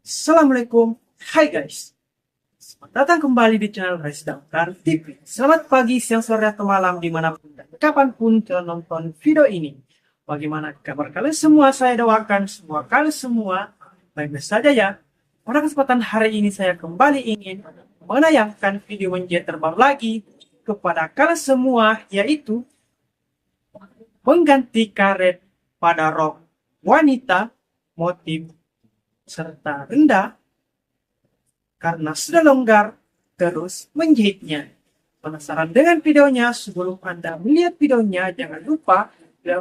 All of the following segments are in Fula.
Assalamualaikum, hai guys. Selamat datang kembali di channel Renda Karena TV. Selamat pagi, siang, sore, atau malam dimanapun dan kapanpun kalian nonton video ini. Bagaimana kabar kalian semua? Saya doakan semua kalian semua baik-baik saja ya. Pada kesempatan hari ini saya kembali ingin menayangkan video terbaru lagi kepada kalian semua, yaitu mengganti karet pada rok wanita, motif serta renda karena sudah longgar, terus menjahitnya. Penasaran dengan videonya? Sebelum Anda melihat videonya, jangan lupa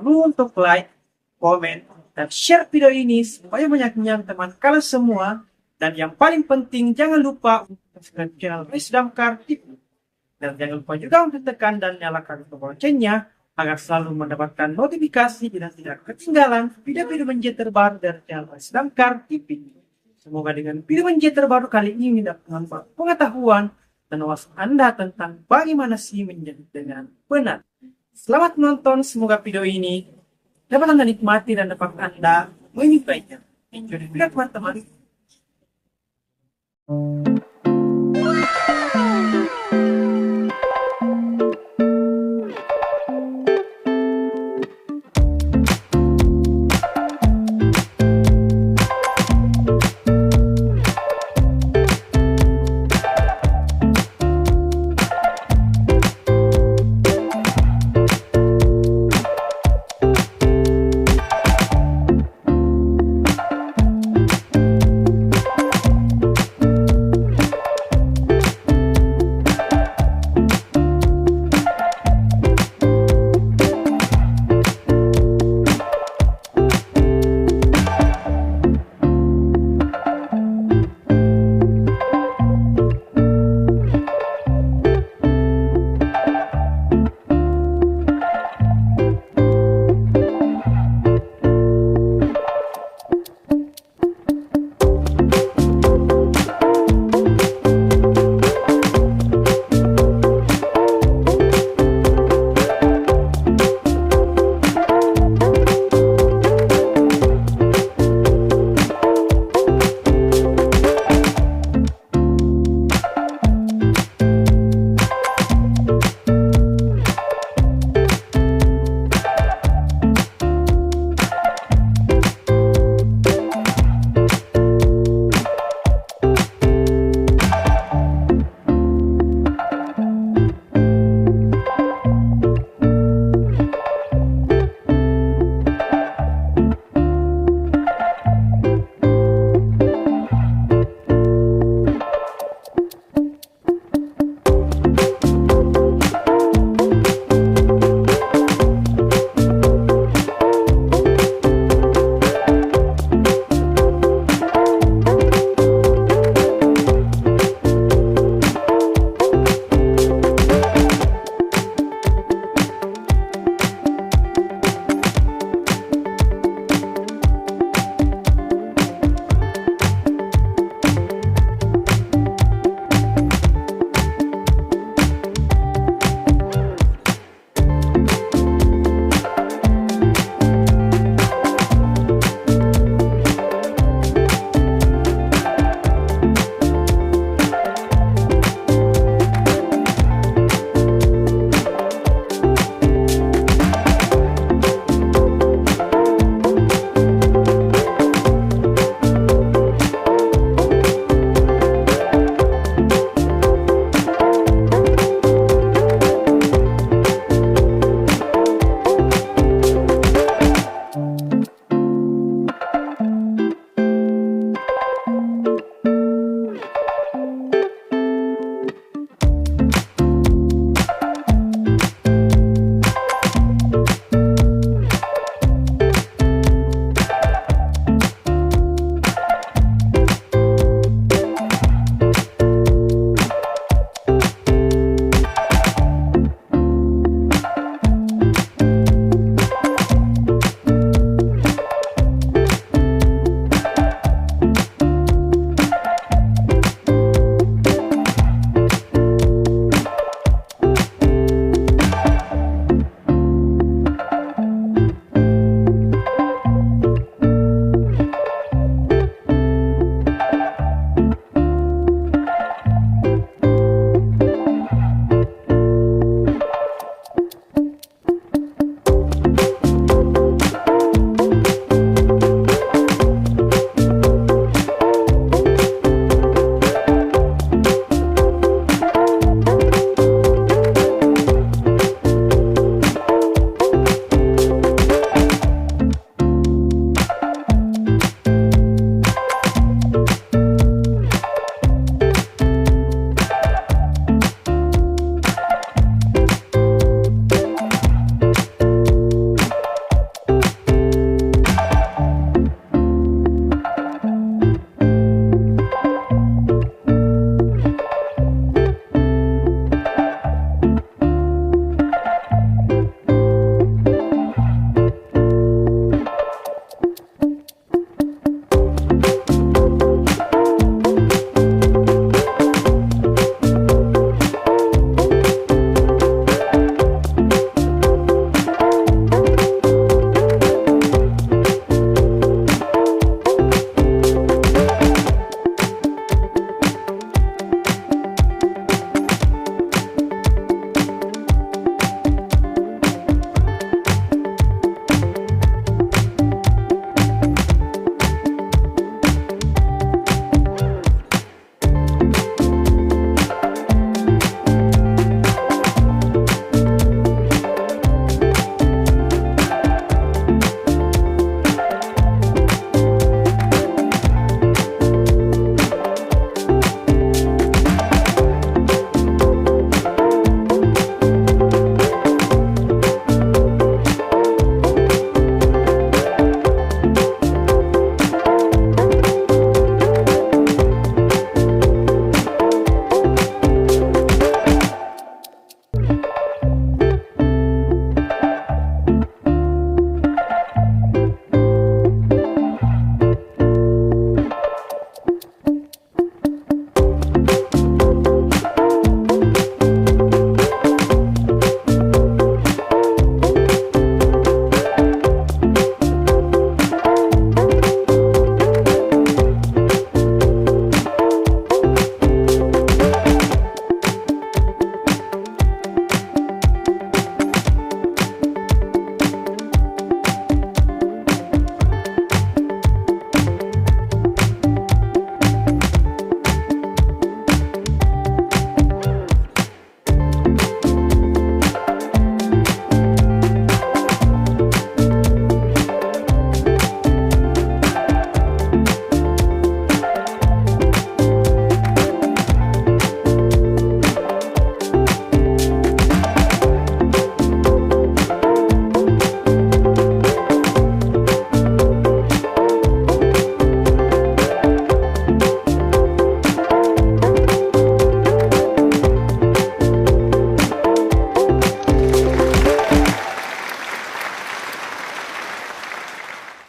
untuk like, komen, dan share video ini supaya banyaknya teman kalian semua. Dan yang paling penting, jangan lupa untuk subscribe channel Renda Karena TV. Dan jangan lupa juga untuk tekan dan nyalakan tombol loncengnya agar selalu mendapatkan notifikasi dan tidak ketinggalan video-video terbaru dari channel Renda Karena TV. Semoga dengan video terbaru kali ini dapat menambah pengetahuan dan wawasan Anda tentang bagaimana sih menjahit dengan benar. Selamat menonton, semoga video ini dapat Anda nikmati dan dapat Anda menyukainya. Enjoy the video teman-teman.